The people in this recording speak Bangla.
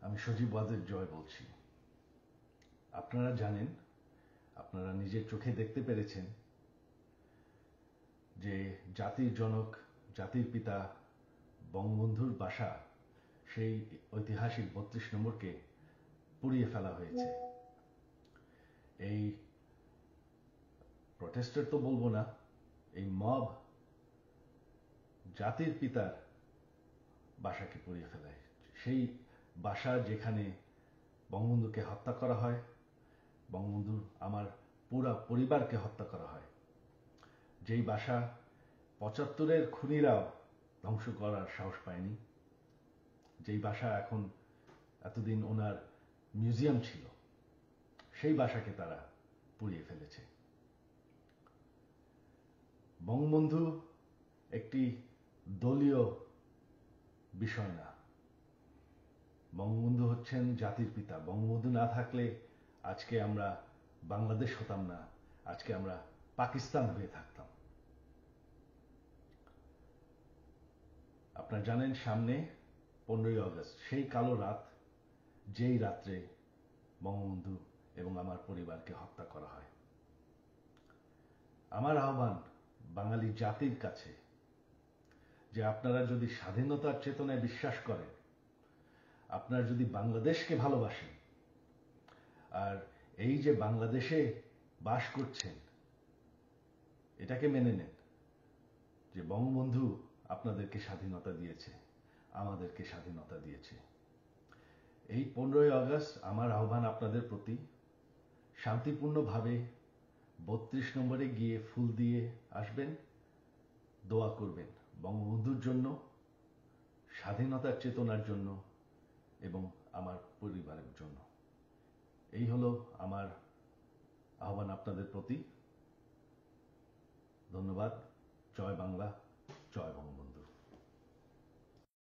আমি সজীব ওয়াজেদ জয় বলছি। আপনারা জানেন, আপনারা নিজের চোখে দেখতে পেরেছেন যে জাতির জনক, জাতির পিতা বঙ্গবন্ধুর বাসা, সেই ঐতিহাসিক ৩২ নম্বরকে পুড়িয়ে ফেলা হয়েছে। এই প্রটেস্টার তো বলবো না, এই মব জাতির পিতার বাসাকে পুড়িয়ে ফেলায়। সেই বাসা যেখানে বঙ্গবন্ধুকে হত্যা করা হয়, বঙ্গবন্ধুর আমার পুরা পরিবারকে হত্যা করা হয়, যেই বাসা ৭৫-এর খুনিরাও ধ্বংস করার সাহস পায়নি, যেই বাসা এখন এতদিন ওনার মিউজিয়াম ছিল, সেই বাসাকে তারা পুড়িয়ে ফেলেছে। বঙ্গবন্ধু একটি দলীয় বিষয় না, বঙ্গবন্ধু হচ্ছেন জাতির পিতা। বঙ্গবন্ধু না থাকলে আজকে আমরা বাংলাদেশ হতাম না, আজকে আমরা পাকিস্তান হয়ে থাকতাম। আপনারা জানেন সামনে 15ই আগস্ট, সেই কালো রাত, যেই রাত্রে বঙ্গবন্ধু এবং আমার পরিবারকে হত্যা করা হয়। আমার আহ্বান বাঙালি জাতির কাছে যে আপনারা যদি স্বাধীনতার চেতনায় বিশ্বাস করেন, আপনারা যদি বাংলাদেশকে ভালোবাসেন, আর এই যে বাংলাদেশে বাস করছেন, এটাকে মেনে নেন যে বঙ্গবন্ধু আপনাদেরকে স্বাধীনতা দিয়েছে, আমাদেরকে স্বাধীনতা দিয়েছে। এই 15ই আগস্ট আমার আহ্বান আপনাদের প্রতি, শান্তিপূর্ণভাবে ৩২ নম্বরে গিয়ে ফুল দিয়ে আসবেন, দোয়া করবেন বঙ্গবন্ধুর জন্য, স্বাধীনতার চেতনার জন্য এবং আমার পরিবারের জন্য। এই হলো আমার আহ্বান আপনাদের প্রতি। ধন্যবাদ। জয় বাংলা।